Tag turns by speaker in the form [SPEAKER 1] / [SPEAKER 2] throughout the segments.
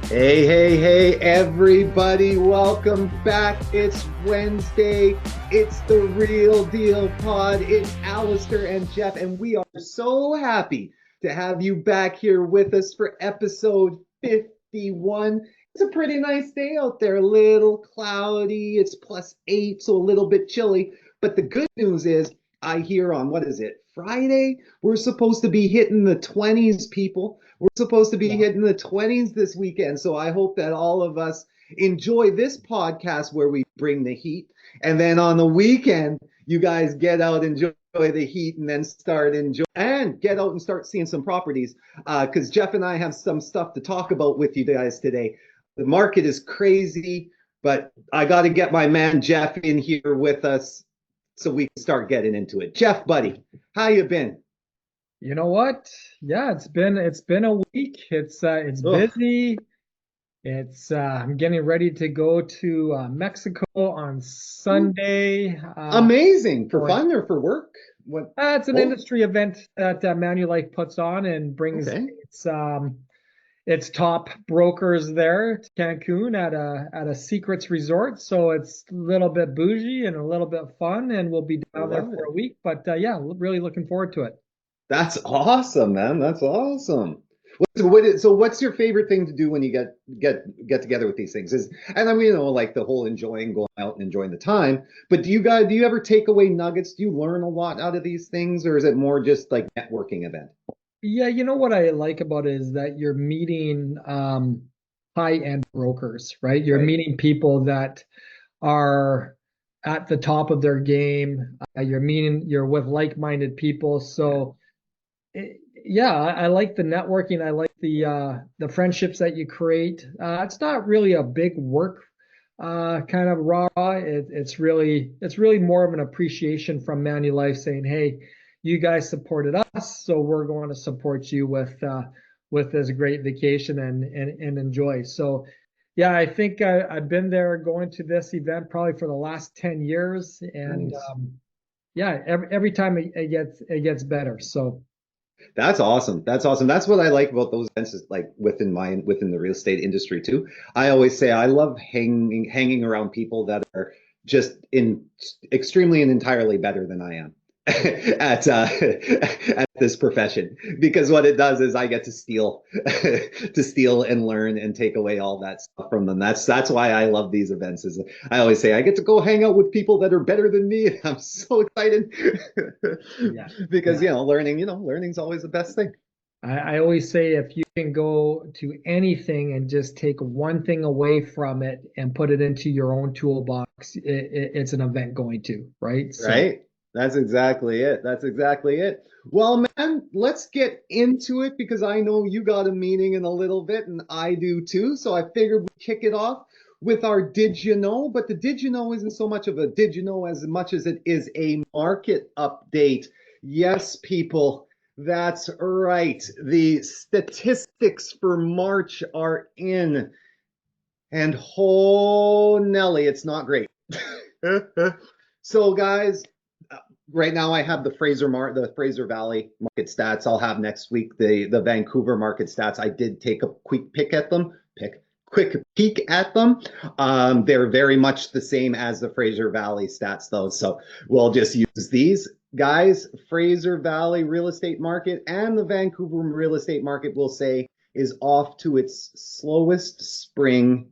[SPEAKER 1] Hey, hey, hey, everybody, welcome back. It's Wednesday. It's the Real Deal Pod. It's Allister and Geoff, and we are so happy to have you back here with us for episode 51. It's a pretty nice day out there, a little cloudy. It's +8, so a little bit chilly. But the good news is, I hear on what is it, Friday? We're supposed to be hitting the 20s, people. We're supposed to be
[SPEAKER 2] Yeah.
[SPEAKER 1] hitting the 20s this weekend. So I hope that all of us enjoy this podcast where we bring the heat. And then on the weekend, you guys get out, enjoy the heat, and then start enjoy and get out and start seeing some properties. Because Geoff and I have some stuff to talk about with you guys today. The market is crazy, but I got to get my man Geoff in here with us so we can start getting into it. Geoff, buddy, how you been?
[SPEAKER 2] You know what? Yeah, it's been a week. It's
[SPEAKER 1] Oh,
[SPEAKER 2] busy. It's I'm getting ready to go to Mexico on Sunday.
[SPEAKER 1] amazing. For
[SPEAKER 2] Going,
[SPEAKER 1] fun or for work? What?
[SPEAKER 2] it's an
[SPEAKER 1] Both?
[SPEAKER 2] industry event that Manulife puts on and brings
[SPEAKER 1] Okay.
[SPEAKER 2] its top brokers there to Cancun at a secrets resort. So it's a little bit bougie and a little bit fun, and we'll be
[SPEAKER 1] I
[SPEAKER 2] down there
[SPEAKER 1] love
[SPEAKER 2] for
[SPEAKER 1] it.
[SPEAKER 2] a week. But yeah, really looking forward to it.
[SPEAKER 1] That's awesome, man. That's awesome. So what's your favorite thing to do when you get together with these things? And I mean, like the whole enjoying going out and enjoying the time. But do you ever take away nuggets? Do you learn a lot out of these things, or is it more just like networking event?
[SPEAKER 2] Yeah, you know what I like about it is that you're meeting high-end brokers, right? You're
[SPEAKER 1] Right.
[SPEAKER 2] meeting people that are at the top of their game. You're with like-minded people.
[SPEAKER 1] Yeah.
[SPEAKER 2] So yeah, I like the networking. I like the friendships that you create. It's not really a big work kind of rah. It's really more of an appreciation from Manulife saying, "Hey, you guys supported us, so we're going to support you with this great vacation and enjoy." So, yeah, I think I've been there going to this event probably for the last 10 years, and
[SPEAKER 1] Nice.
[SPEAKER 2] yeah, every time it gets better. So.
[SPEAKER 1] That's awesome. That's awesome. That's what I like about those events is like within the real estate industry too. I always say I love hanging around people that are just in extremely and entirely better than I am at at this profession because what it does is I get to steal to steal and learn and take away all that stuff from them. That's why I love these events. Is I always say I get to go hang out with people that are better than me. And I'm so excited
[SPEAKER 2] Yeah.
[SPEAKER 1] because
[SPEAKER 2] Yeah.
[SPEAKER 1] learning's always the best thing.
[SPEAKER 2] I always say if you can go to anything and just take one thing away from it and put it into your own toolbox, it's an event going to, right? So,
[SPEAKER 1] Right? That's exactly it. That's exactly it. Well, man, let's get into it because I know you got a meeting in a little bit and I do too. So I figured we'd kick it off with our Did You Know? But the Did You Know isn't so much of a Did You Know as much as it is a market update. Yes, people, that's right. The statistics for March are in. And oh, Nelly, it's not great. So, guys, right now I have the Fraser Valley market stats. I'll have next week the Vancouver market stats. I did take a quick peek at them. They're very much the same as the Fraser Valley stats, though. So we'll just use these. Guys, Fraser Valley real estate market and the Vancouver real estate market, will say, is off to its slowest spring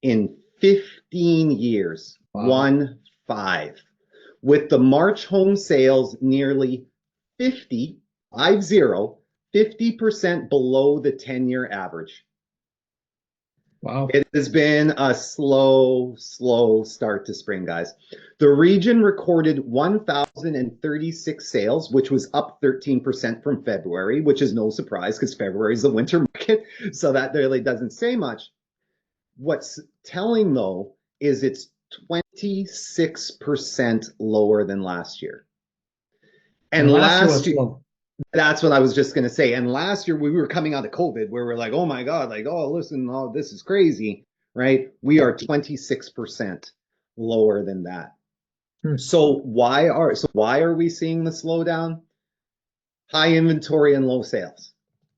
[SPEAKER 1] in 15 years.
[SPEAKER 2] wow.
[SPEAKER 1] 1-5, with the March home sales nearly 50, 50% below the 10-year average.
[SPEAKER 2] Wow.
[SPEAKER 1] It has been a slow start to spring, guys. The region recorded 1,036 sales, which was up 13% from February, which is no surprise because February is the winter market. So that really doesn't say much. What's telling, though, is it's 26% lower than last year.
[SPEAKER 2] And
[SPEAKER 1] And
[SPEAKER 2] last year
[SPEAKER 1] last
[SPEAKER 2] was
[SPEAKER 1] year,
[SPEAKER 2] slow.
[SPEAKER 1] that's what I was just going to say. And last year, we were coming out of COVID where we're like, oh my God, like, oh, listen, oh, this is crazy, right? We are 26% lower than that.
[SPEAKER 2] Hmm.
[SPEAKER 1] So why are we seeing the slowdown? High inventory and low sales,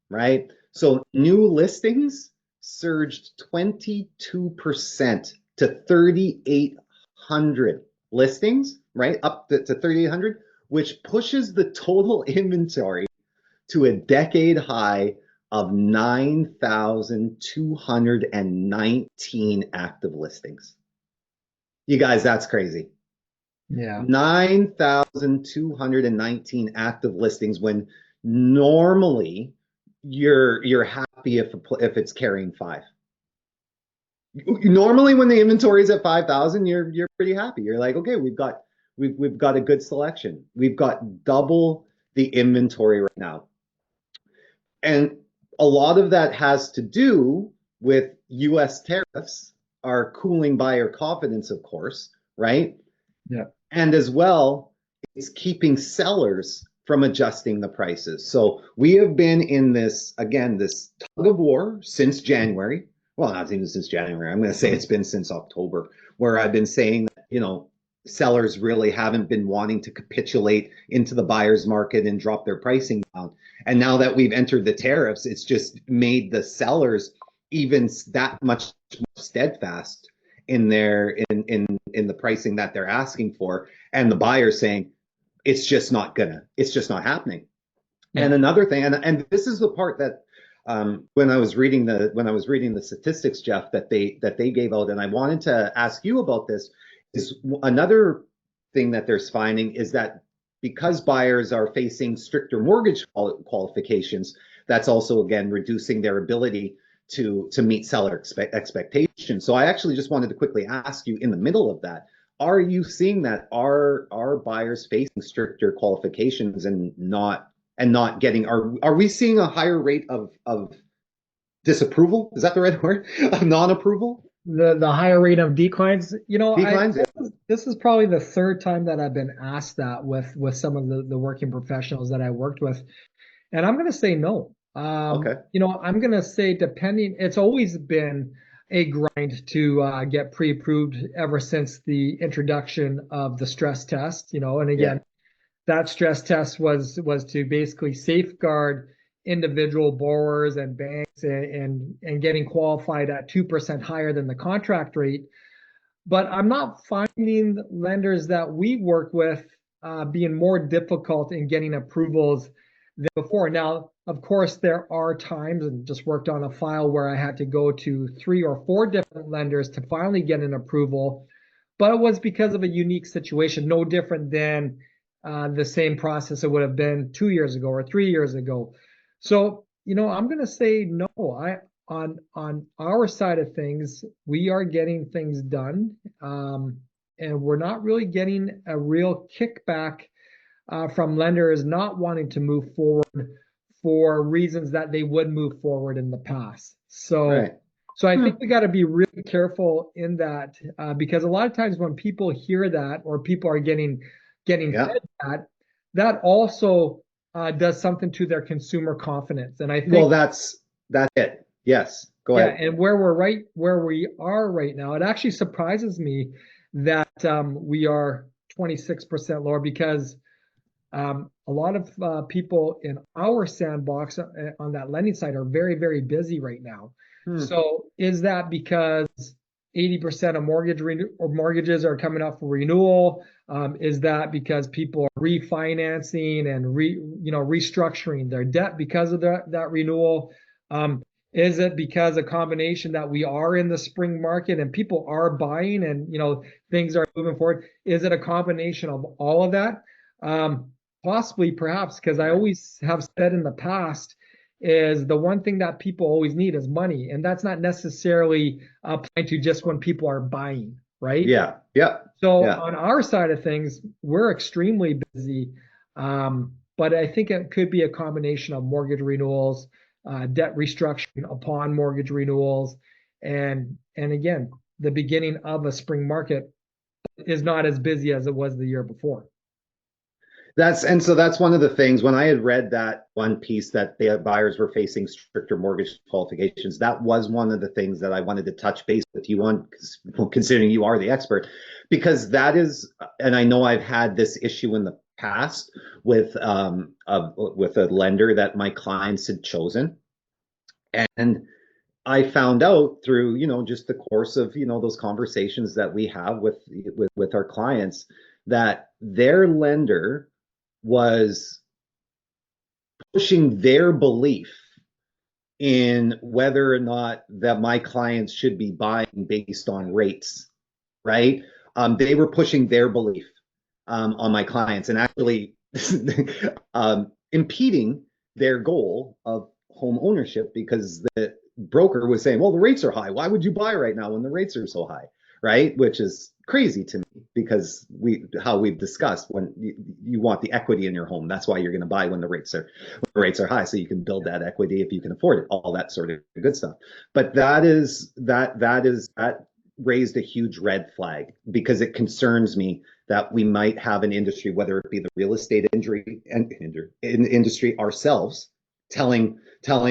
[SPEAKER 1] right? So new listings surged 22% to 3,800 listings, right? Up to 3,800, which pushes the total inventory to a decade high of 9,219 active listings. You guys, that's crazy.
[SPEAKER 2] Yeah.
[SPEAKER 1] 9,219 active listings when normally you're happy if it's carrying 5. Normally when the inventory is at 5,000, you're pretty happy. You're like, okay, we've got a good selection. We've got double the inventory right now. And a lot of that has to do with US tariffs are cooling buyer confidence, of course, right?
[SPEAKER 2] Yeah.
[SPEAKER 1] And as well, it's keeping sellers from adjusting the prices. So we have been in this, again, this tug of war since January. Well, not even since January. I'm going to say it's been since October, where I've been saying that, sellers really haven't been wanting to capitulate into the buyer's market and drop their pricing down. And now that we've entered the tariffs, it's just made the sellers even that much more steadfast in their in the pricing that they're asking for, and the buyers saying it's just not happening. Yeah. And another thing, and this is the part that when I was reading the statistics, Geoff, that they gave out, and I wanted to ask you about this, is another thing that they're finding is that because buyers are facing stricter mortgage qualifications, that's also again reducing their ability to meet seller expectations. So I actually just wanted to quickly ask you, in the middle of that, are you seeing that are buyers facing stricter qualifications and not getting, are we seeing a higher rate of disapproval? Is that the right word? Of non-approval?
[SPEAKER 2] The higher rate of declines.
[SPEAKER 1] Declines?
[SPEAKER 2] This is probably the third time that I've been asked that with some of the working professionals that I worked with, and I'm going to say no.
[SPEAKER 1] Okay.
[SPEAKER 2] I'm going to say it's always been a grind to get pre-approved ever since the introduction of the stress test, and again, that stress test was to basically safeguard individual borrowers and banks and getting qualified at 2% higher than the contract rate. But I'm not finding lenders that we work with being more difficult in getting approvals than before. Now, of course, there are times, and just worked on a file where I had to go to 3 or 4 different lenders to finally get an approval, but it was because of a unique situation, no different than the same process it would have been 2 years ago or 3 years ago. So, I'm going to say no. On our side of things, we are getting things done, and we're not really getting a real kickback from lenders not wanting to move forward for reasons that they would move forward in the past. So,
[SPEAKER 1] right.
[SPEAKER 2] So I think we got to be really careful in that because a lot of times when people hear that or people are getting fed that also does something to their consumer confidence. And I think
[SPEAKER 1] that's it. Yes, go ahead.
[SPEAKER 2] And where we are right now, it actually surprises me that we are 26% lower because a lot of people in our sandbox on that lending side are very, very busy right now. So is that because 80% of mortgages are coming up for renewal? Is that because people are refinancing and restructuring their debt because of that renewal? Is it because a combination that we are in the spring market and people are buying and things are moving forward? Is it a combination of all of that? Possibly, perhaps, because I always have said in the past is the one thing that people always need is money, and that's not necessarily applying to just when people are buying, right?
[SPEAKER 1] Yeah.
[SPEAKER 2] So on our side of things, we're extremely busy, but I think it could be a combination of mortgage renewals, debt restructuring upon mortgage renewals, and again, the beginning of a spring market is not as busy as it was the year before.
[SPEAKER 1] So that's one of the things when I had read that one piece that the buyers were facing stricter mortgage qualifications, that was one of the things that I wanted to touch base with you on, considering you are the expert, because that is, and I know I've had this issue in the past with a lender that my clients had chosen, and I found out through, just the course of, those conversations that we have with our clients, that their lender was pushing their belief in whether or not that my clients should be buying based on rates, right? They were pushing their belief on my clients, and actually impeding their goal of home ownership, because the broker was saying, well, the rates are high. Why would you buy right now when the rates are so high? Right? Which is crazy to me, because how we've discussed, when you want the equity in your home, that's why you're going to buy when the rates are high, so you can build that equity if you can afford it, all that sort of good stuff. But that raised a huge red flag, because it concerns me that we might have an industry, whether it be the real estate industry ourselves, telling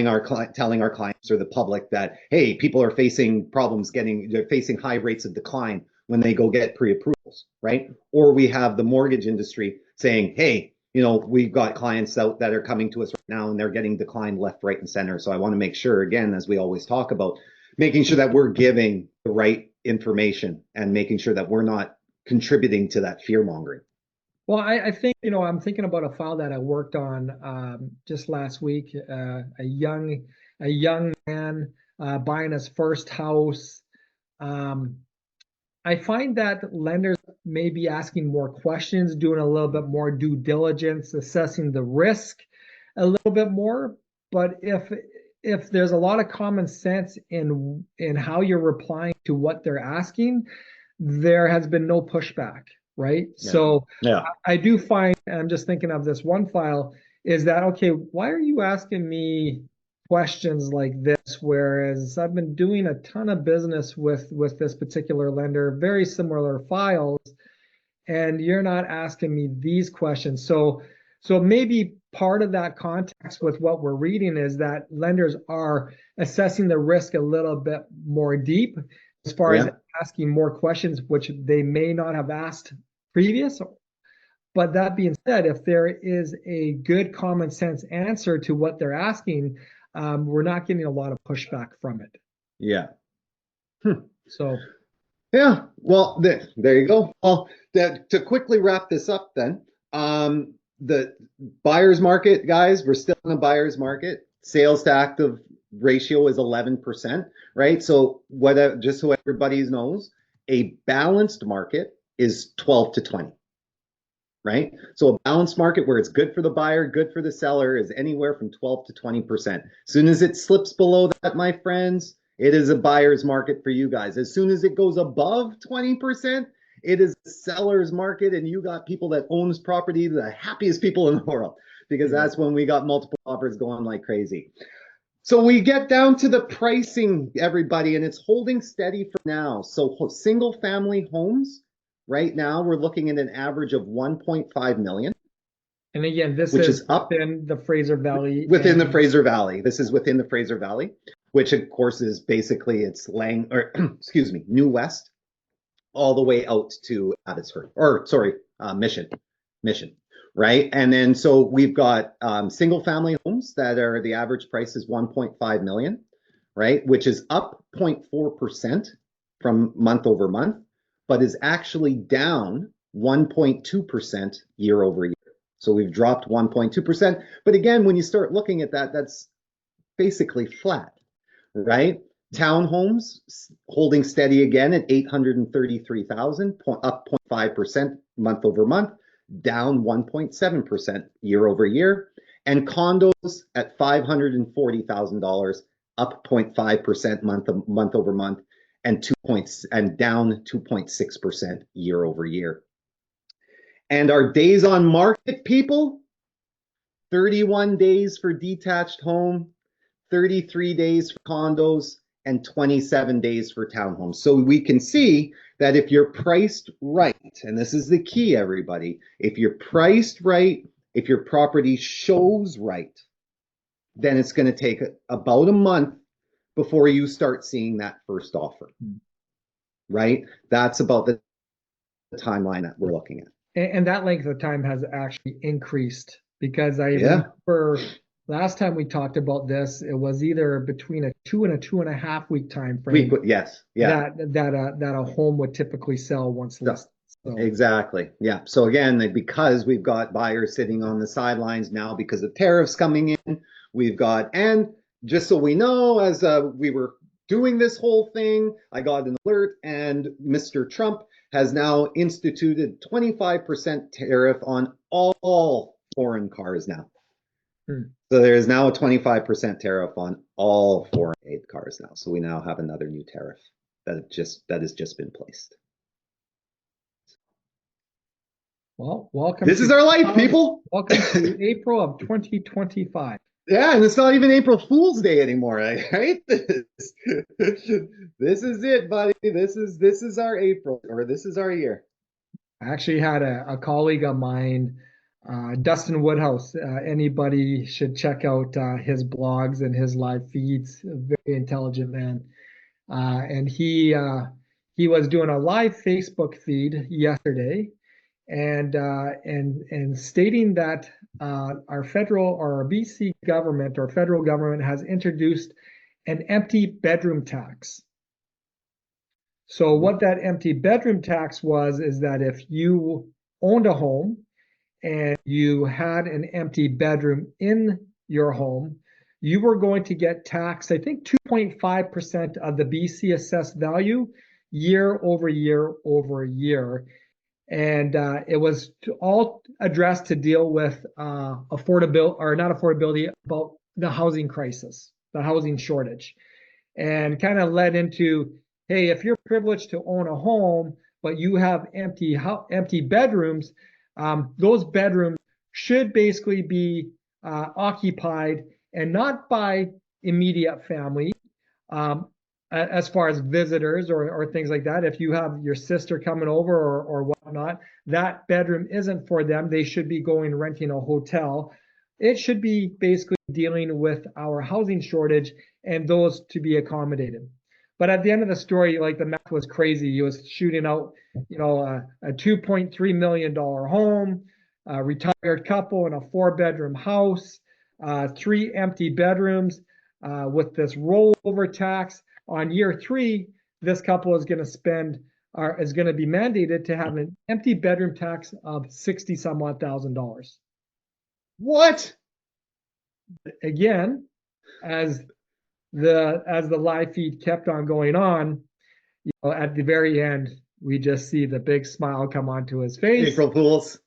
[SPEAKER 1] our clients or the public that, hey, people are facing problems they're facing high rates of decline when they go get pre-approvals, right? Or we have the mortgage industry saying, hey, we've got clients out that are coming to us right now and they're getting declined left, right, and center. So I want to make sure, again, as we always talk about, making sure that we're giving the right information and making sure that we're not contributing to that fear mongering.
[SPEAKER 2] Well, I think, I'm thinking about a file that I worked on just last week. A young man buying his first house. I find that lenders may be asking more questions, doing a little bit more due diligence, assessing the risk a little bit more. But if there's a lot of common sense in how you're replying to what they're asking, there has been no pushback, right?
[SPEAKER 1] Yeah.
[SPEAKER 2] So
[SPEAKER 1] yeah.
[SPEAKER 2] I do find, and I'm just thinking of this one file, is that, okay, why are you asking me questions like this, whereas I've been doing a ton of business with this particular lender, very similar files, and you're not asking me these questions. So maybe part of that context with what we're reading is that lenders are assessing the risk a little bit more deep, as far as asking more questions, which they may not have asked previous. But that being said, if there is a good common sense answer to what they're asking, we're not getting a lot of pushback from it.
[SPEAKER 1] Yeah.
[SPEAKER 2] So.
[SPEAKER 1] Yeah. Well, there you go. Well, to quickly wrap this up, then, the buyer's market, guys, we're still in a buyer's market. Sales to active ratio is 11%, right? So just so everybody knows, a balanced market is 12 to 20. Right? So a balanced market where it's good for the buyer, good for the seller, is anywhere from 12 to 20%. As soon as it slips below that, my friends, it is a buyer's market for you guys. As soon as it goes above 20%, it is a seller's market, and you got people that owns property, the happiest people in the world, because that's when we got multiple offers going like crazy. So we get down to the pricing, everybody, and it's holding steady for now. So single family homes, right now, we're looking at an average of 1.5 million.
[SPEAKER 2] And again, this
[SPEAKER 1] which
[SPEAKER 2] is
[SPEAKER 1] up
[SPEAKER 2] within the Fraser Valley.
[SPEAKER 1] Within the Fraser Valley. This is within the Fraser Valley, which of course is basically New West, all the way out to Abbotsford, Mission, right? And then so we've got single family homes that are, the average price is 1.5 million, right? Which is up 0.4% from month over month, but is actually down 1.2% year over year. So we've dropped 1.2%. But again, when you start looking at that, that's basically flat, right? Townhomes holding steady again at 833,000, up 0.5% month over month, down 1.7% year over year. And condos at $540,000, up 0.5% month over month, and down 2.6% year over year. And our days on market, people, 31 days for detached home, 33 days for condos, and 27 days for townhomes. So we can see that if you're priced right, and this is the key, everybody, if you're priced right, if your property shows right, then it's going to take about a month before you start seeing that first offer, right? That's about the timeline that we're looking at.
[SPEAKER 2] And that length of time has actually increased, because I remember last time we talked about this, it was either between a 2 and a 2.5 week time
[SPEAKER 1] Week,
[SPEAKER 2] frame
[SPEAKER 1] yes, yeah.
[SPEAKER 2] that a home would typically sell once
[SPEAKER 1] So,
[SPEAKER 2] listed. So
[SPEAKER 1] exactly. Yeah. So again, because we've got buyers sitting on the sidelines now because of tariffs coming in, we've got, and just so we know, as we were doing this whole thing, I got an alert, and Mr. Trump has now instituted 25% tariff on all foreign cars now. So there is now a 25% tariff on all foreign made cars now. So we now have another new tariff that has just been placed.
[SPEAKER 2] well, welcome
[SPEAKER 1] This
[SPEAKER 2] to
[SPEAKER 1] is our life, people.
[SPEAKER 2] welcome to April of 2025.
[SPEAKER 1] Yeah, and it's not even April Fool's Day anymore, right? This is it, buddy. This is our April, or this is our year.
[SPEAKER 2] I actually had a colleague of mine, Dustin Woodhouse. Anybody should check out his blogs and his live feeds. A very intelligent man. And he was doing a live Facebook feed yesterday, and stating that our federal or our BC government or federal government has introduced an empty bedroom tax. So what that empty bedroom tax was is that if you owned a home and you had an empty bedroom in your home, you were going to get taxed, I think 2.5% of the BC assessed value year over year over year. And it was all addressed to deal with affordability, or not affordability, about the housing crisis, the housing shortage, and kind of led into, hey, if you're privileged to own a home, but you have empty bedrooms, those bedrooms should basically be occupied, and not by immediate family, um, as far as visitors or things like that. If you have your sister coming over or whatnot, that bedroom isn't for them. They should be going renting a hotel. It should be basically dealing with our housing shortage and those to be accommodated. But at the end of the story, like, the math was crazy. He was shooting out, a $2.3 million home, a retired couple in a 4-bedroom house, 3 empty bedrooms, with this rollover tax. On year 3, this couple is going to spend, or is going to be mandated to have an empty bedroom tax of 60 some odd $1,000.
[SPEAKER 1] What?
[SPEAKER 2] Again, as the live feed kept on going on, at the very end, we just see the big smile come onto his face.
[SPEAKER 1] April Fools.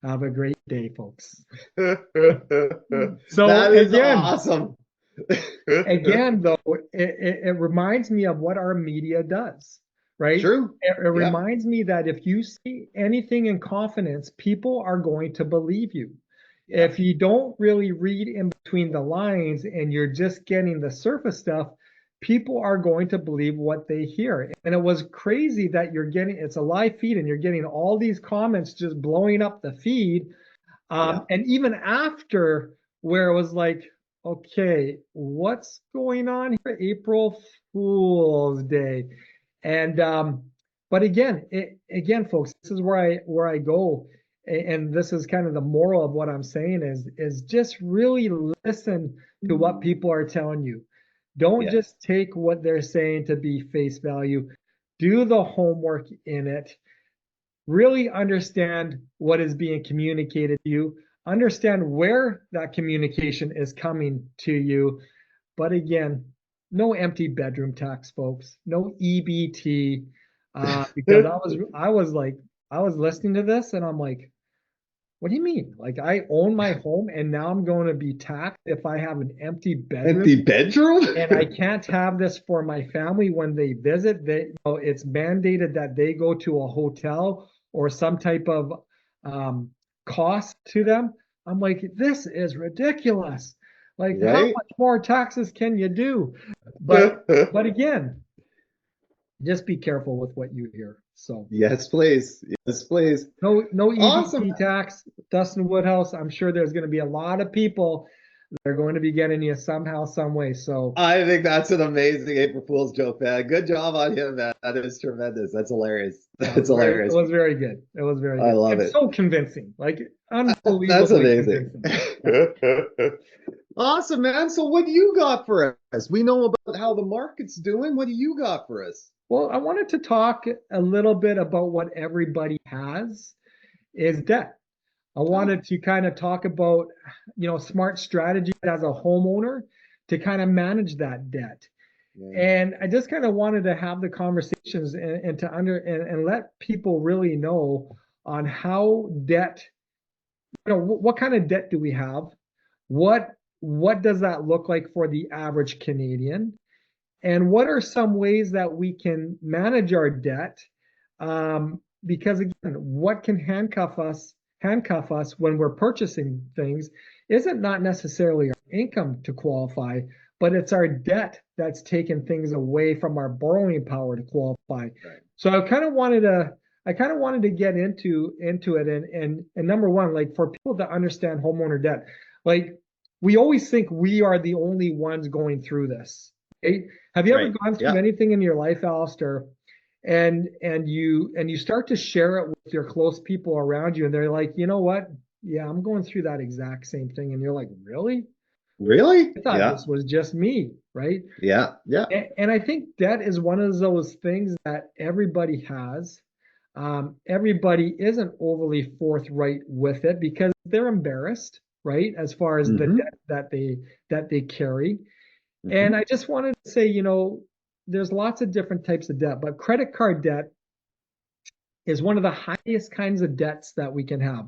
[SPEAKER 2] Have a great day, folks.
[SPEAKER 1] So that is again, awesome.
[SPEAKER 2] Again, though, it reminds me of what our media does, right?
[SPEAKER 1] True.
[SPEAKER 2] It reminds me that if you say anything in confidence, people are going to believe you. Yeah. If you don't really read in between the lines and you're just getting the surface stuff, people are going to believe what they hear. And it was crazy that it's a live feed and you're getting all these comments just blowing up the feed. And even after, where it was like, okay, what's going on here? April Fool's Day. And but again, folks, this is where I go, and this is kind of the moral of what I'm saying is just really listen to what people are telling you. Don't just take what they're saying to be face value. Do the homework in it. Really understand what is being communicated to you. Understand where that communication is coming to you. But again, no empty bedroom tax, folks. No EBT. Because I was listening to this and I'm like, what do you mean? Like, I own my home and now I'm going to be taxed if I have an empty bedroom?
[SPEAKER 1] Empty bedroom?
[SPEAKER 2] And I can't have this for my family when they visit. It's mandated that they go to a hotel or some type of cost to them. I'm like, this is ridiculous. Like, how much more taxes can you do? But again, just be careful with what you hear. So
[SPEAKER 1] yes, please. Yes, please.
[SPEAKER 2] No EBT tax. Dustin Woodhouse, I'm sure there's going to be a lot of people They're going to be getting you somehow, some way. So
[SPEAKER 1] I think that's an amazing April Fool's joke, man. Good job on him, man. That is tremendous. That's hilarious.
[SPEAKER 2] yeah,
[SPEAKER 1] That's
[SPEAKER 2] it
[SPEAKER 1] hilarious.
[SPEAKER 2] was very good. It was very
[SPEAKER 1] I
[SPEAKER 2] good.
[SPEAKER 1] love
[SPEAKER 2] It's
[SPEAKER 1] it.
[SPEAKER 2] so convincing, like
[SPEAKER 1] That's
[SPEAKER 2] unbelievably
[SPEAKER 1] amazing.
[SPEAKER 2] convincing. Yeah.
[SPEAKER 1] Awesome, man. So what do you got for us? We know about how the market's doing. What do you got for us?
[SPEAKER 2] Well, I wanted to talk a little bit about what everybody has is debt. I
[SPEAKER 1] Oh,
[SPEAKER 2] wanted to kind of talk about, smart strategies as a homeowner to kind of manage that debt.
[SPEAKER 1] yeah.
[SPEAKER 2] And I just kind of wanted to have the conversations and to and let people really know on how debt, what kind of debt do we have? What what does that look like for the average Canadian? And what are some ways that we can manage our debt? Because again, what can handcuff us when we're purchasing things isn't not necessarily our income to qualify, but it's our debt that's taken things away from our borrowing power to qualify.
[SPEAKER 1] Right.
[SPEAKER 2] So I kind of wanted to get into it and number one, like for people to understand homeowner debt, like we always think we are the only ones going through this. Right? Have you ever
[SPEAKER 1] Right.
[SPEAKER 2] gone through
[SPEAKER 1] Yeah.
[SPEAKER 2] anything in your life, Allister, and you start to share it with your close people around you, and they're like, you know what? Yeah, I'm going through that exact same thing, and you're like, really?
[SPEAKER 1] Really?
[SPEAKER 2] I thought
[SPEAKER 1] Yeah.
[SPEAKER 2] this was just me, right?
[SPEAKER 1] Yeah. Yeah.
[SPEAKER 2] And I think debt is one of those things that everybody has. Everybody isn't overly forthright with it because they're embarrassed, right? As far as the
[SPEAKER 1] Mm-hmm.
[SPEAKER 2] debt that they carry. And
[SPEAKER 1] Mm-hmm.
[SPEAKER 2] I just wanted to say, there's lots of different types of debt, but credit card debt is one of the highest kinds of debts that we can have.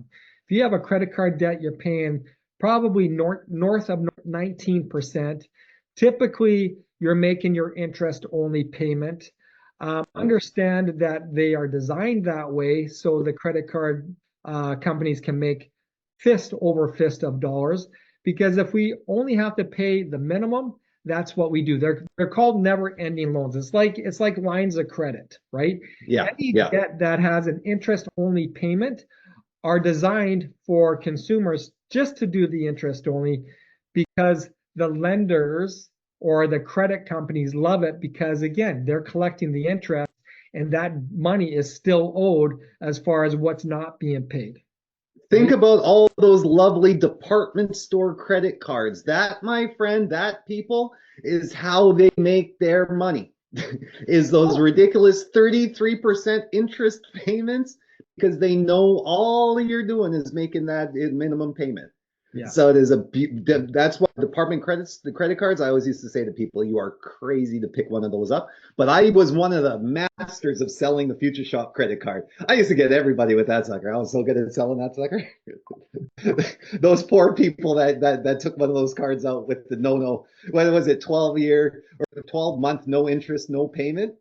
[SPEAKER 2] If you have a credit card debt, you're paying probably north of 19%. Typically, you're making your interest only payment.
[SPEAKER 1] Yeah.
[SPEAKER 2] Understand that they are designed that way so the credit card companies can make fist over fist of dollars. Because if we only have to pay the minimum, that's what we do. They're called never-ending loans. It's like lines of credit, right?
[SPEAKER 1] Yeah.
[SPEAKER 2] Any
[SPEAKER 1] Yeah.
[SPEAKER 2] debt that has an interest-only payment are designed for consumers just to do the interest only because the lenders or the credit companies love it because again, they're collecting the interest and that money is still owed as far as what's not being paid,
[SPEAKER 1] Think
[SPEAKER 2] right?
[SPEAKER 1] about all those lovely department store credit cards. That, my friend, that people is how they make their money. Is those
[SPEAKER 2] Oh,
[SPEAKER 1] ridiculous 33% interest payments because they know all you're doing is making that minimum payment.
[SPEAKER 2] yeah.
[SPEAKER 1] So it is that's why the credit cards, I always used to say to people, you are crazy to pick one of those up. But I was one of the masters of selling the Future Shop credit card. I used to get everybody with that sucker. I was so good at selling that sucker. Those poor people that took one of those cards out with the what was it, 12-year or 12-month no interest, no payment.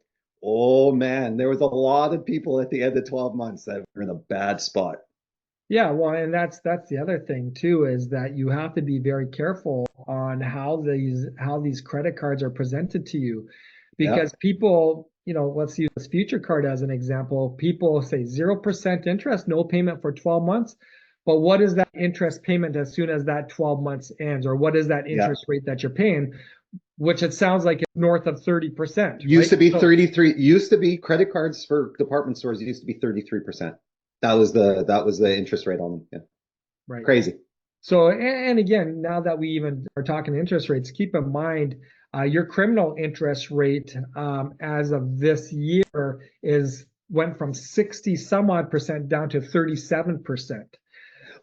[SPEAKER 1] Oh man, there was a lot of people at the end of 12 months that were in a bad spot.
[SPEAKER 2] Yeah, well, and that's the other thing too, is that you have to be very careful on how these credit cards are presented to you.
[SPEAKER 1] Yeah.
[SPEAKER 2] Because people, let's use this future card as an example. People say 0% interest, no payment for 12 months. But what is that interest payment as soon as that 12 months ends? Or what is that
[SPEAKER 1] Yeah.
[SPEAKER 2] interest rate that you're paying? Which it sounds like it's north of 30%,
[SPEAKER 1] Used
[SPEAKER 2] right?
[SPEAKER 1] to be
[SPEAKER 2] So,
[SPEAKER 1] 33, used to be credit cards for department stores used to be 33%. That was the interest rate on them. Yeah.
[SPEAKER 2] right.
[SPEAKER 1] Crazy.
[SPEAKER 2] So, and again, now that we even are talking interest rates, keep in mind your criminal interest rate as of this year is went from 60 some odd percent down to 37%.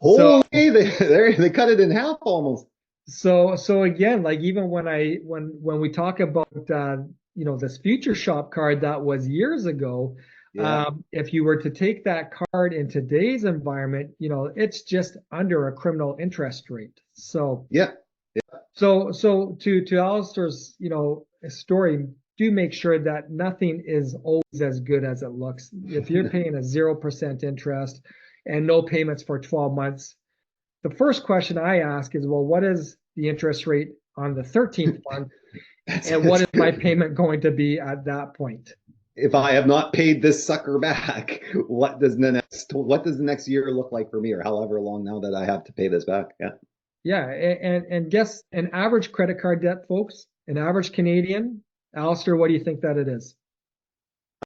[SPEAKER 2] So,
[SPEAKER 1] Holy, they cut it in half almost.
[SPEAKER 2] so again, like even when we talk about this future shop card that was years ago,
[SPEAKER 1] Yeah.
[SPEAKER 2] if you were to take that card in today's environment, it's just under a criminal interest rate. So
[SPEAKER 1] Yeah.
[SPEAKER 2] to Alistair's story, do make sure that nothing is always as good as it looks. If you're paying a 0% interest and no payments for 12 months, the first question I ask is, well, what is the interest rate on the 13th month? And what
[SPEAKER 1] That's
[SPEAKER 2] is my payment going to be at that point?
[SPEAKER 1] if I have not paid this sucker back, what does the next year look like for me, or however long now that I have to pay this back? Yeah.
[SPEAKER 2] Yeah, and guess an average credit card debt, folks, an average Canadian. Alistair, what do you think that it is?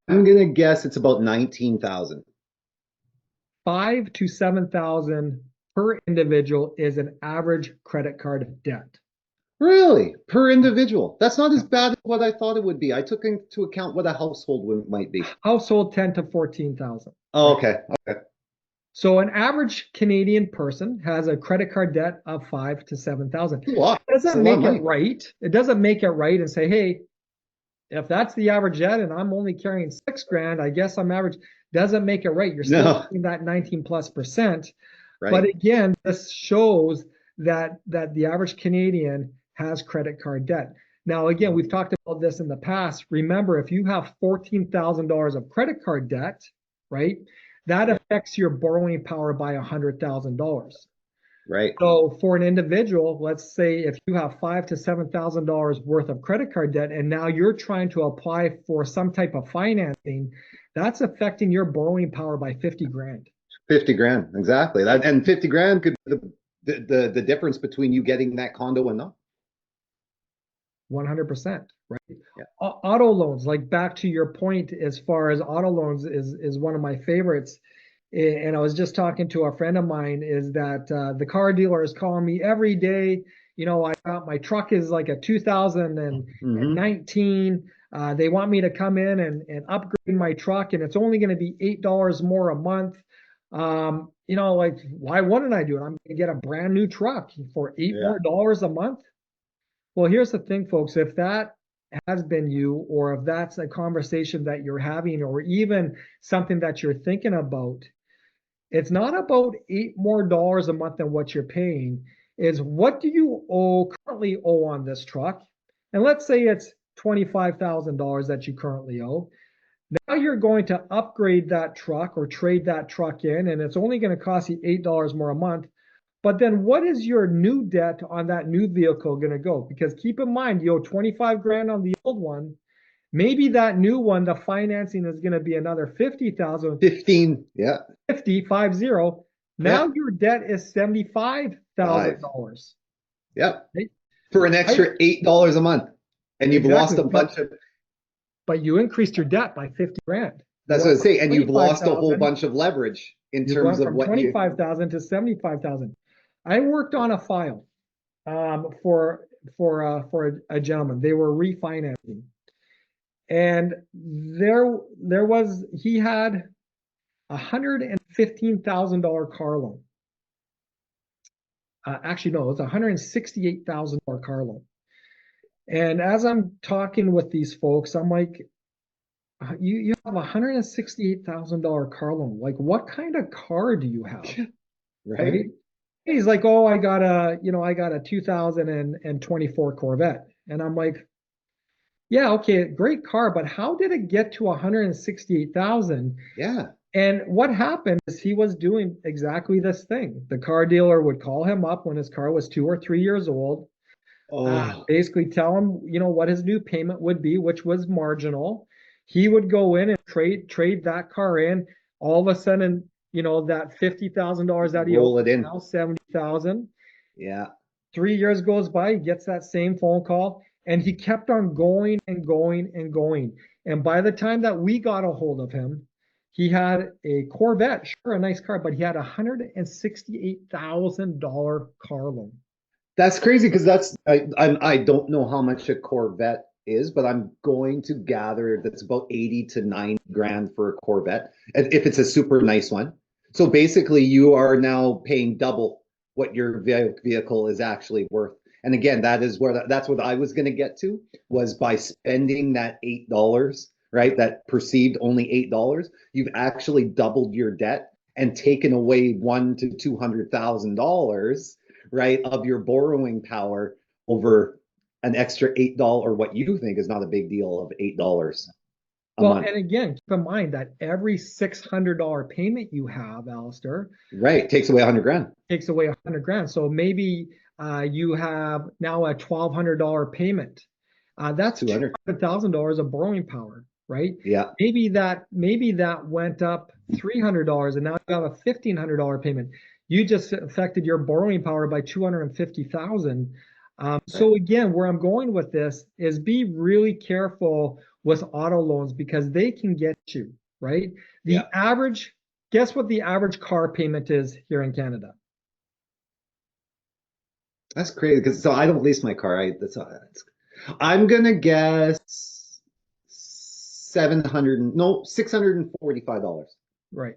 [SPEAKER 1] I'm gonna guess it's about 19,000.
[SPEAKER 2] 5 to 7,000 per individual is an average credit card debt.
[SPEAKER 1] Really? Per individual? That's not as bad as what I thought it would be. I took into account what a household might be.
[SPEAKER 2] Household 10 to 14,000.
[SPEAKER 1] Oh,
[SPEAKER 2] Right?
[SPEAKER 1] okay. Okay.
[SPEAKER 2] So an average Canadian person has a credit card debt of 5 to 7,000.
[SPEAKER 1] A lot.
[SPEAKER 2] It
[SPEAKER 1] It's a
[SPEAKER 2] doesn't
[SPEAKER 1] lot of
[SPEAKER 2] make it
[SPEAKER 1] money.
[SPEAKER 2] right. It doesn't make it right and say, hey, if that's the average debt and I'm only carrying 6 grand, I guess I'm average. Doesn't make it right. You're still
[SPEAKER 1] No.
[SPEAKER 2] paying that 19+%. But
[SPEAKER 1] Right.
[SPEAKER 2] again, this shows that the average Canadian has credit card debt. Now, again, we've talked about this in the past. Remember, if you have $14,000 of credit card debt, right, that affects your borrowing power by $100,000.
[SPEAKER 1] Right.
[SPEAKER 2] So for an individual, let's say if you have $5 to 7,000 worth of credit card debt, and now you're trying to apply for some type of financing, that's affecting your borrowing power by 50 grand.
[SPEAKER 1] 50 grand. Exactly. That and 50 grand could be the difference between you getting that condo and not.
[SPEAKER 2] 100%, right?
[SPEAKER 1] Yeah.
[SPEAKER 2] Auto loans, like back to your point, as far as auto loans is one of my favorites. And I was just talking to a friend of mine, is that the car dealer is calling me every day. You know, I got my truck is like a 2019. They want me to come in and upgrade my truck, and it's only going to be $8 more a month. You know, like, why wouldn't I do it? I'm going to get a brand new truck for eight
[SPEAKER 1] Yeah.
[SPEAKER 2] more dollars a month. Well, here's the thing, folks. If that has been you, or if that's a conversation that you're having, or even something that you're thinking about, it's not about $8 more a month than what you're paying. Is what do you currently owe on this truck? And let's say it's $25,000 that you currently owe. Now you're going to upgrade that truck or trade that truck in, and it's only going to cost you $8 more a month. But then what is your new debt on that new vehicle going to go? Because keep in mind, you owe 25 grand on the old one. Maybe that new one, the financing is going to be another 50,000,
[SPEAKER 1] 15. Yeah.
[SPEAKER 2] 50. Now
[SPEAKER 1] Yeah.
[SPEAKER 2] your debt is $75,000.
[SPEAKER 1] Yeah.
[SPEAKER 2] Right?
[SPEAKER 1] For an extra $8 a month. And you've lost
[SPEAKER 2] Exactly.
[SPEAKER 1] a bunch of,
[SPEAKER 2] But you increased your debt by 50 grand.
[SPEAKER 1] that's what I say, and you've lost a whole
[SPEAKER 2] 25,000.
[SPEAKER 1] bunch of leverage in
[SPEAKER 2] You've
[SPEAKER 1] terms
[SPEAKER 2] gone
[SPEAKER 1] of
[SPEAKER 2] from
[SPEAKER 1] what you
[SPEAKER 2] 25,000 to 75,000. I worked on a file for a gentleman. They were refinancing, and he had $115,000 car loan. Actually, no, it was $168,000 car loan. And as I'm talking with these folks, I'm like, you have $168,000 car loan. Like, what kind of car do you have?
[SPEAKER 1] right?
[SPEAKER 2] Right? He's like, oh, I got a 2024 Corvette. And I'm like, yeah, okay, great car, but how did it get to 168,000?
[SPEAKER 1] Yeah.
[SPEAKER 2] And what happened is he was doing exactly this thing. The car dealer would call him up when his car was 2 or 3 years old,
[SPEAKER 1] Oh,
[SPEAKER 2] basically tell him, what his new payment would be, which was marginal. He would go in and trade that car in. All of a sudden, that $50,000 that he owed
[SPEAKER 1] roll it in.
[SPEAKER 2] now 70,000.
[SPEAKER 1] Yeah.
[SPEAKER 2] 3 years goes by, he gets that same phone call, and he kept on going and going and going. And by the time that we got a hold of him, he had a Corvette, sure, a nice car, but he had a $168,000 car loan.
[SPEAKER 1] That's crazy because I don't know how much a Corvette is, but I'm going to gather that's about 80 to 90 grand for a Corvette if it's a super nice one. So basically, you are now paying double what your vehicle is actually worth. And again, that's what I was going to get to, was by spending that $8, right? That perceived only $8, you've actually doubled your debt and taken away $100,000 to $200,000, right, of your borrowing power over an extra $8, or what you think is not a big deal, of $8 a
[SPEAKER 2] Well,
[SPEAKER 1] month.
[SPEAKER 2] and again, keep in mind that every $600 payment you have, Alistair,
[SPEAKER 1] Right, takes away 100 grand.
[SPEAKER 2] takes away 100 grand. So maybe you have now a $1,200 payment. That's
[SPEAKER 1] 200.
[SPEAKER 2] $200,000 of borrowing power, right?
[SPEAKER 1] Yeah.
[SPEAKER 2] Maybe that went up $300, and now you have a $1,500 payment. You just affected your borrowing power by 250,000.
[SPEAKER 1] Right.
[SPEAKER 2] So again, where I'm going with this is be really careful with auto loans because they can get you, right? The average, guess what the average car payment is here in Canada?
[SPEAKER 1] That's crazy because so I don't lease my car. I'm gonna guess 700, no, $645.
[SPEAKER 2] Right.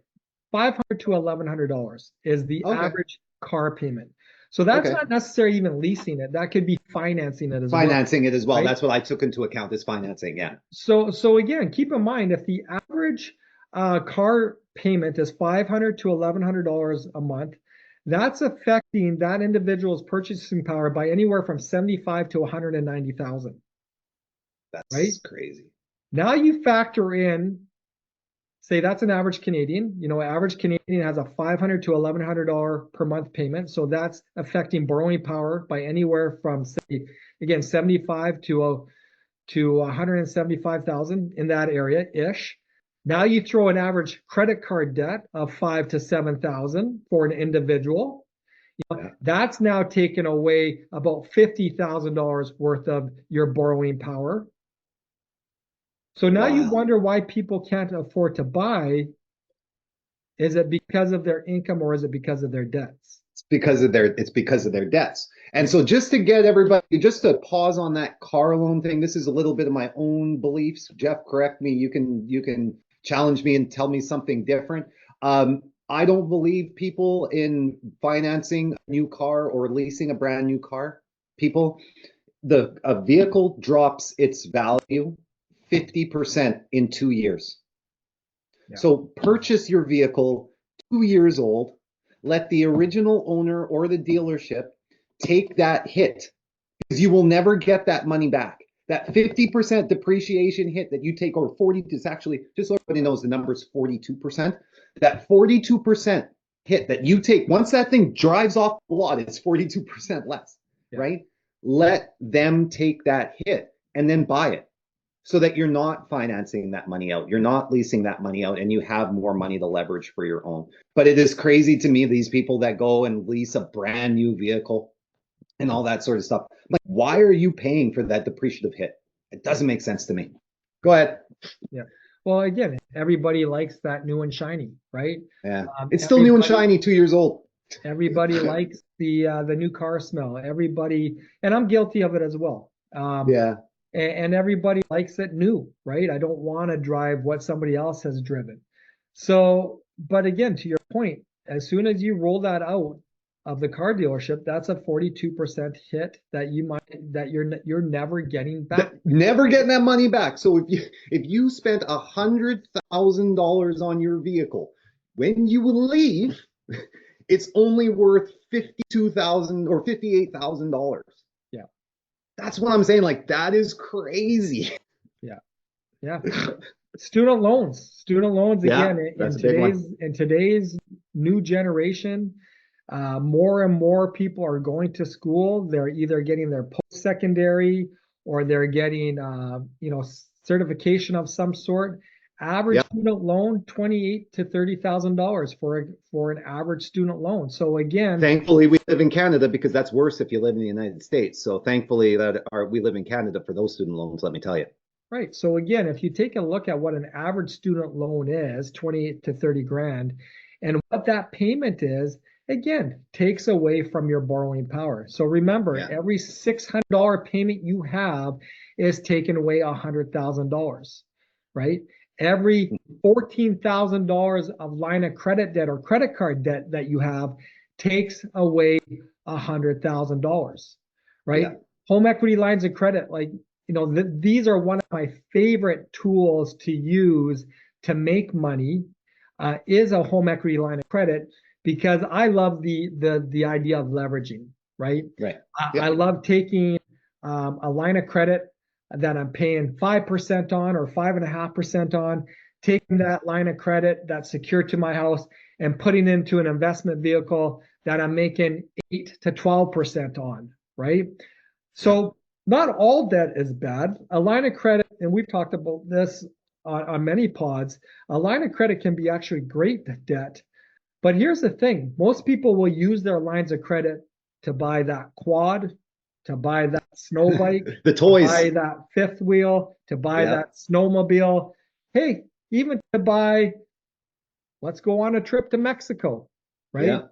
[SPEAKER 2] $500 to $1,100 is the
[SPEAKER 1] Okay.
[SPEAKER 2] average car payment. So that's
[SPEAKER 1] Okay.
[SPEAKER 2] not necessarily even leasing it. That could be financing it as well,
[SPEAKER 1] Financing it as well.
[SPEAKER 2] right?
[SPEAKER 1] That's what I took into account is financing. Yeah.
[SPEAKER 2] So again, keep in mind if the average car payment is $500 to $1,100 a month, that's affecting that individual's purchasing power by anywhere from 75 to 190,000, right?
[SPEAKER 1] That's crazy.
[SPEAKER 2] Now you factor in, say that's an average Canadian. You know, average Canadian has a $500 to $1,100 per month payment. So that's affecting borrowing power by anywhere from, say, again, 75 to 175,000 in that area ish. Now you throw an average credit card debt of 5 to 7,000 for an individual. That's now taken away about $50,000 worth of your borrowing power. So now you wonder why people can't afford to buy. Is it because of their income or is it because of their debts?
[SPEAKER 1] It's because of their debts. And so just to get everybody, just to pause on that car loan thing, this is a little bit of my own beliefs. Geoff, correct me. You can challenge me and tell me something different. I don't believe people in financing a new car or leasing a brand new car. A vehicle drops its value 50% in 2 years.
[SPEAKER 2] Yeah.
[SPEAKER 1] So purchase your vehicle 2 years old, let the original owner or the dealership take that hit because you will never get that money back. That 50% depreciation hit that you take, or 40, is actually, just so everybody knows, the number is 42%. That 42% hit that you take, once that thing drives off the lot, it's 42% less, right? Let them take that hit and then buy it so that you're not financing that money out. You're not leasing that money out and you have more money to leverage for your own. But it is crazy to me, these people that go and lease a brand new vehicle and all that sort of stuff. Like, why are you paying for that depreciative hit? It doesn't make sense to me. Go ahead.
[SPEAKER 2] Yeah. Well, again, everybody likes that new and shiny, right?
[SPEAKER 1] Yeah. It's still new and shiny, 2 years old.
[SPEAKER 2] Everybody likes the new car smell. Everybody, and I'm guilty of it as well.
[SPEAKER 1] Yeah.
[SPEAKER 2] And everybody likes it new, right? I don't want to drive what somebody else has driven. So, but again, to your point, as soon as you roll that out of the car dealership, that's a 42% hit that you're never getting back.
[SPEAKER 1] Never getting that money back. So if you spent $100,000 on your vehicle, when you leave, it's only worth $52,000 or $58,000.
[SPEAKER 2] Yeah.
[SPEAKER 1] That's what I'm saying. Like, that is crazy.
[SPEAKER 2] Yeah. Yeah. Student loans again, in today's new generation, more and more people are going to school. They're either getting their post-secondary or they're getting certification of some sort. Average student loan, $28,000 to $30,000 for an average student loan. So again,
[SPEAKER 1] thankfully we live in Canada, because that's worse if you live in the United States. So thankfully we live in Canada for those student loans, let me tell you.
[SPEAKER 2] Right. So again, if you take a look at what an average student loan is, 28 to 30 grand, and what that payment is, again, takes away from your borrowing power. So remember, every $600 payment you have is taken away $100,000, right? Every $14,000 of line of credit debt or credit card debt that you have takes away $100,000, right? Yeah. Home equity lines of credit, like, these are one of my favorite tools to use to make money, is a home equity line of credit, because I love the idea of leveraging, right?
[SPEAKER 1] Right.
[SPEAKER 2] I love taking a line of credit that I'm paying 5% on or 5.5% on, taking that line of credit that's secured to my house and putting into an investment vehicle that I'm making 8 to 12% on, right? So not all debt is bad. A line of credit, and we've talked about this on many pods, a line of credit can be actually great debt. But here's the thing. Most people will use their lines of credit to buy that quad, to buy that snow bike,
[SPEAKER 1] The
[SPEAKER 2] to buy
[SPEAKER 1] toys.
[SPEAKER 2] that fifth wheel, to buy
[SPEAKER 1] Yeah.
[SPEAKER 2] that snowmobile. Hey, even to buy, let's go on a trip to Mexico, right?
[SPEAKER 1] Yeah.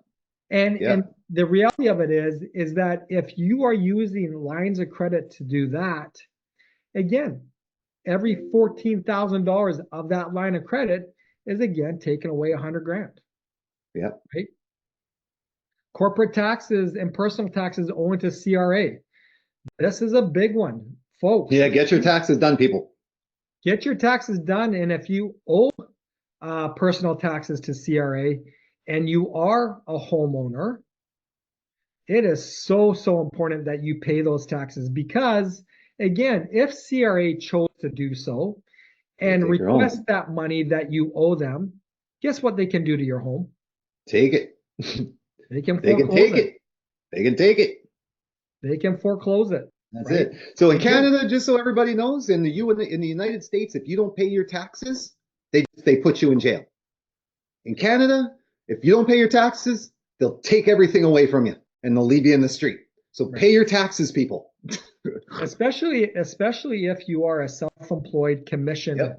[SPEAKER 2] And
[SPEAKER 1] Yeah.
[SPEAKER 2] the reality of it is that if you are using lines of credit to do that, again, every $14,000 of that line of credit is again taking away 100 grand,
[SPEAKER 1] Yeah.
[SPEAKER 2] right? Corporate taxes and personal taxes owing to CRA. This is a big one, folks.
[SPEAKER 1] Yeah. Get your taxes done, people.
[SPEAKER 2] Get your taxes done, and if you owe personal taxes to CRA and you are a homeowner, it is so important that you pay those taxes because, again, if CRA chose to do so and
[SPEAKER 1] Take your home.
[SPEAKER 2] request that money that you owe them, guess what they can do to your home?
[SPEAKER 1] Take it.
[SPEAKER 2] They can
[SPEAKER 1] They can
[SPEAKER 2] foreclose
[SPEAKER 1] take it. They can take it.
[SPEAKER 2] They can foreclose it.
[SPEAKER 1] That's
[SPEAKER 2] right?
[SPEAKER 1] it. So in Canada, just so everybody knows, in the United States, if you don't pay your taxes, they put you in jail. In Canada, if you don't pay your taxes, they'll take everything away from you and they'll leave you in the street. So pay your taxes, people.
[SPEAKER 2] Especially if you are a self-employed commissioned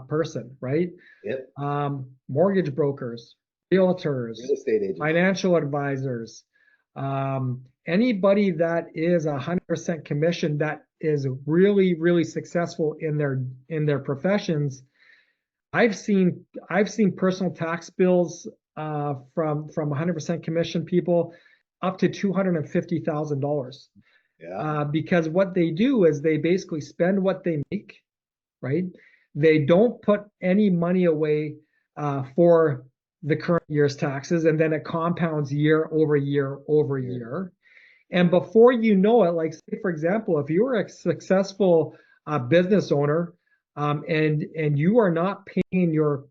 [SPEAKER 2] person, right?
[SPEAKER 1] Yep.
[SPEAKER 2] Mortgage brokers, realtors,
[SPEAKER 1] Real estate agents,
[SPEAKER 2] financial advisors, anybody that is 100% commission that is really successful in their professions. I've seen personal tax bills from 100% commission people up to $250,000.
[SPEAKER 1] Yeah.
[SPEAKER 2] Because what they do is they basically spend what they make, right? They don't put any money away for the current year's taxes, and then it compounds year over year over year. And before you know it, like say for example, if you were a successful business owner and you are not paying your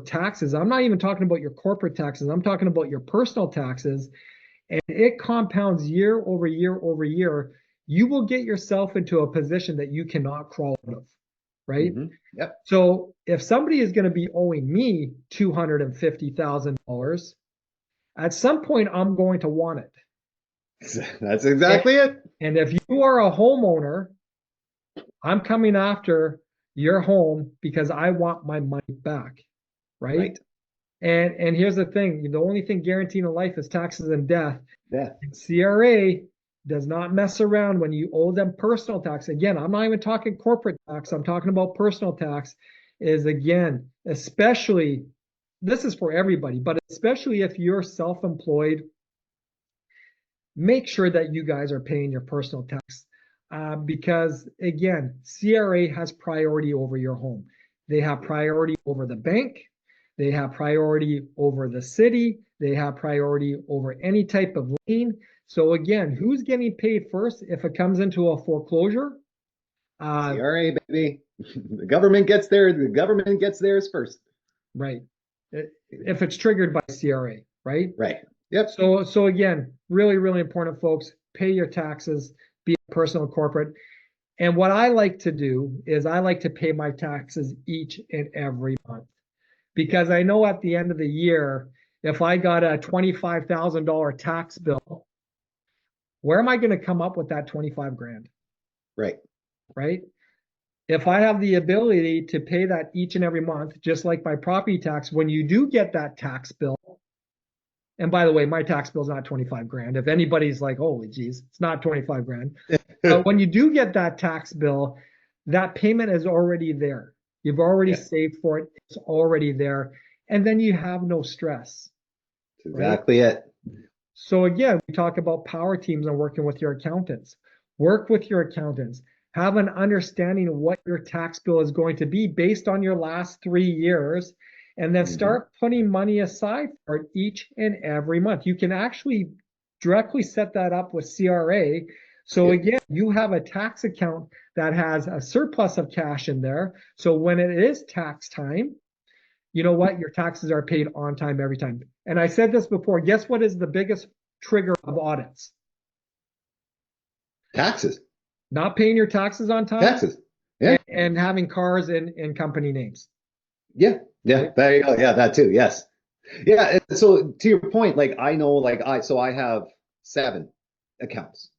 [SPEAKER 2] taxes, I'm not even talking about your corporate taxes, I'm talking about your personal taxes, and it compounds year over year over year, you will get yourself into a position that you cannot crawl out of, right?
[SPEAKER 1] Mm-hmm. Yep.
[SPEAKER 2] So if somebody is going to be owing me $250,000, at some point I'm going to want it.
[SPEAKER 1] That's exactly it.
[SPEAKER 2] And if you are a homeowner, I'm coming after your home because I want my money back, right? And here's the thing, the only thing guaranteed in life is taxes and death.
[SPEAKER 1] Yeah.
[SPEAKER 2] CRA does not mess around when you owe them personal tax. Again, I'm not even talking corporate tax, I'm talking about personal tax. Is again, especially, this is for everybody, but especially if you're self-employed, make sure that you guys are paying your personal tax. Because again, CRA has priority over your home. They have priority over the bank. They have priority over the city. They have priority over any type of lien. So again, who's getting paid first if it comes into a foreclosure?
[SPEAKER 1] CRA, baby. The government gets theirs first.
[SPEAKER 2] Right. If it's triggered by CRA, right?
[SPEAKER 1] Right. Yep.
[SPEAKER 2] So again, really important, folks. Pay your taxes, be it personal or corporate. And what I like to do is I like to pay my taxes each and every month. Because I know at the end of the year, if I got a $25,000 tax bill, where am I going to come up with that 25 grand?
[SPEAKER 1] Right.
[SPEAKER 2] Right? If I have the ability to pay that each and every month, just like my property tax, when you do get that tax bill, and by the way, my tax bill is not 25 grand. If anybody's like, holy geez, it's not 25 grand. But when you do get that tax bill, that payment is already there. You've already saved for it. It's already there. And then you have no stress.
[SPEAKER 1] That's exactly it.
[SPEAKER 2] So again, we talk about power teams and working with your accountants. Work with your accountants. Have an understanding of what your tax bill is going to be based on your last 3 years, and then start putting money aside for it each and every month. You can actually directly set that up with CRA. So again, you have a tax account that has a surplus of cash in there. So when it is tax time, you know what? Your taxes are paid on time every time. And I said this before, guess what is the biggest trigger of audits?
[SPEAKER 1] Taxes.
[SPEAKER 2] Not paying your taxes on time.
[SPEAKER 1] Taxes. Yeah.
[SPEAKER 2] And having cars in company names.
[SPEAKER 1] Yeah. Yeah. There you go. Yeah, that too. Yes. Yeah. And so to your point, like I know, like I have 7 accounts,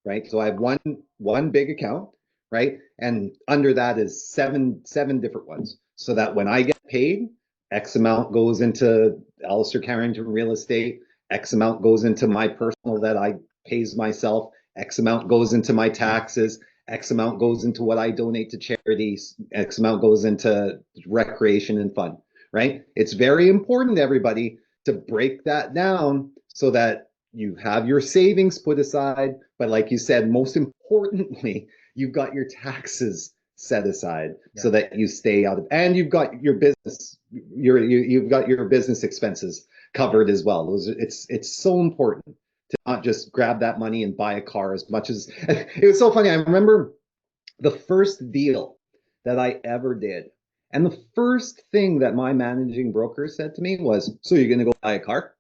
[SPEAKER 1] right? So I have one big account, right? And under that is seven different ones. So that when I get paid, X amount goes into Allister Carrington Real Estate, X amount goes into my personal that I pays myself, X amount goes into my taxes, X amount goes into what I donate to charities, X amount goes into recreation and fun, right? It's very important, everybody, to break that down so that you have your savings put aside, but like you said, most importantly, you've got your taxes set aside so that you stay out of, and you've got your business, you've got your business expenses covered as well. It's so important to not just grab that money and buy a car as much as it was so funny. I remember the first deal that I ever did. And the first thing that my managing broker said to me was, "So you're going to go buy a car?"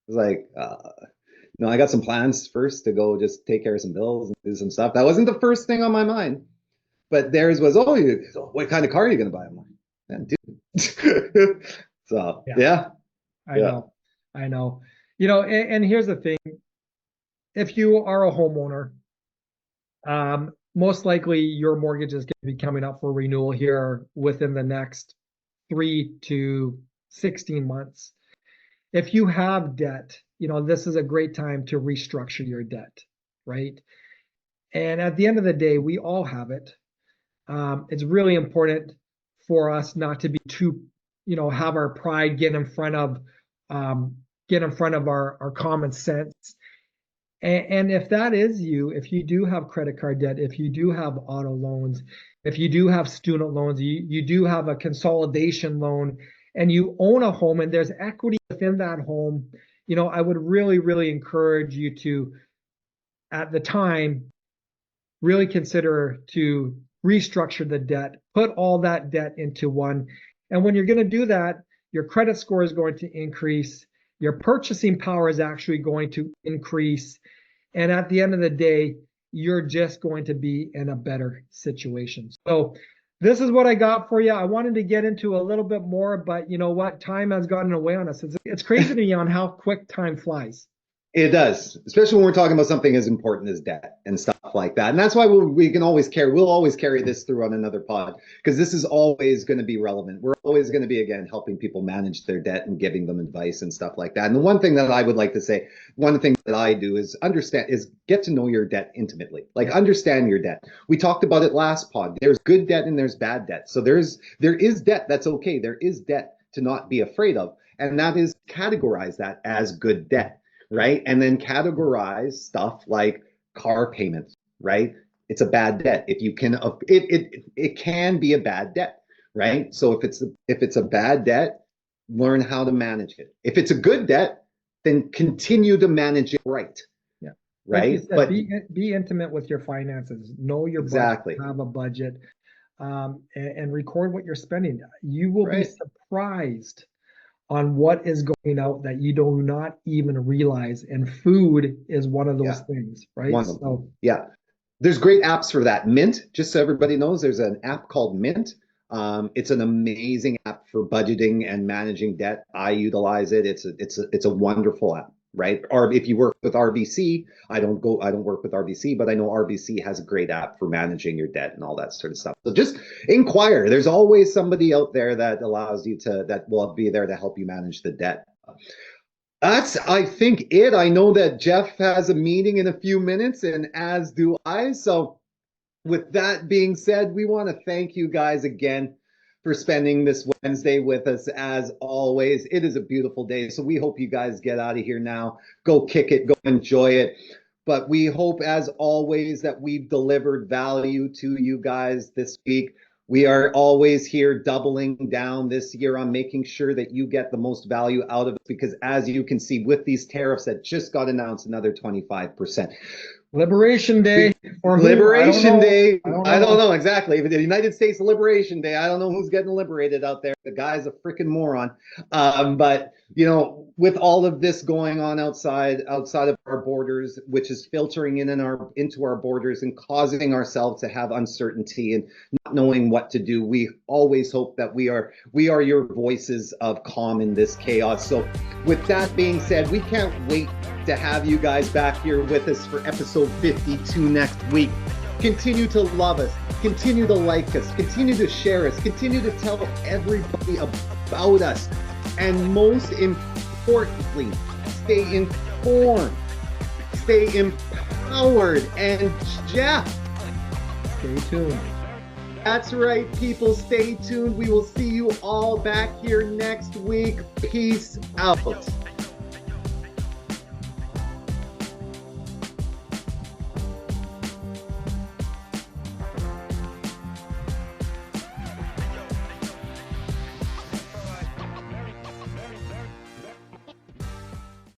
[SPEAKER 1] I was like, no, I got some plans first to go just take care of some bills and do some stuff. That wasn't the first thing on my mind. But theirs was, oh, what kind of car are you going to buy? I'm like, man, dude. So, yeah.
[SPEAKER 2] I know. I know. And here's the thing. If you are a homeowner, most likely your mortgage is going to be coming up for renewal here within the next 3 to 16 months. If you have debt, this is a great time to restructure your debt, right? And at the end of the day, we all have it. It's really important for us not to be too, have our pride get in front of our common sense. And if that is you, if you do have credit card debt, if you do have auto loans, if you do have student loans, you do have a consolidation loan, and you own a home and there's equity within that home, I would really, really encourage you to, at the time, really consider to restructure the debt, put all that debt into one. And when you're going to do that, your credit score is going to increase, your purchasing power is actually going to increase. And at the end of the day, you're just going to be in a better situation. So this is what I got for you. I wanted to get into a little bit more, but you know what? Time has gotten away on us. It's crazy to me on how quick time flies.
[SPEAKER 1] It does, especially when we're talking about something as important as debt and stuff like that. And that's why we can always carry, we'll always carry this through on another pod, because this is always going to be relevant. We're always going to be, again, helping people manage their debt and giving them advice and stuff like that. And the one thing that I would like to say, one thing that I do is get to know your debt intimately, like understand your debt. We talked about it last pod. There's good debt and there's bad debt. So there is debt that's okay. There is debt to not be afraid of. And that is categorize that as good debt. Right. And then categorize stuff like car payments, right? It's a bad debt. If you can, it can be a bad debt, right? So if it's a bad debt, learn how to manage it. If it's a good debt, then continue to manage it right.
[SPEAKER 2] Yeah.
[SPEAKER 1] Right.
[SPEAKER 2] Like you said, but be intimate with your finances. Know your budget, have a budget, and record what you're spending. You will be surprised on what is going out that you do not even realize. And food is one of those things, right?
[SPEAKER 1] So yeah, there's great apps for that. Mint, just so everybody knows, there's an app called Mint. It's an amazing app for budgeting and managing debt. I utilize it. It's a wonderful app, right? Or if you work with RBC, I don't work with RBC, but I know RBC has a great app for managing your debt and all that sort of stuff. So just inquire. There's always somebody out there that will be there to help you manage the debt. That's, I think, it. I know that Geoff has a meeting in a few minutes, and as do I. So with that being said, we want to thank you guys again for spending this Wednesday with us. As always, it is a beautiful day. So we hope you guys get out of here now. Go kick it, go enjoy it. But we hope, as always, that we've delivered value to you guys this week. We are always here doubling down this year on making sure that you get the most value out of it, because as you can see with these tariffs that just got announced, another 25%.
[SPEAKER 2] Liberation Day. For who?
[SPEAKER 1] Liberation Day. I don't
[SPEAKER 2] know.
[SPEAKER 1] know exactly. The United States Liberation Day. I don't know who's getting liberated out there. The guy's a freaking moron. But with all of this going on outside of our borders, which is filtering into our borders and causing ourselves to have uncertainty and not knowing what to do, we always hope that we are your voices of calm in this chaos. So, with that being said, we can't wait to have you guys back here with us for episode 52 next week. Continue to love us, continue to like us, continue to share us, continue to tell everybody about us, and most importantly, stay informed, stay empowered, and Geoff,
[SPEAKER 2] Stay tuned.
[SPEAKER 1] That's right, people, stay tuned. We will see you all back here next week. Peace out.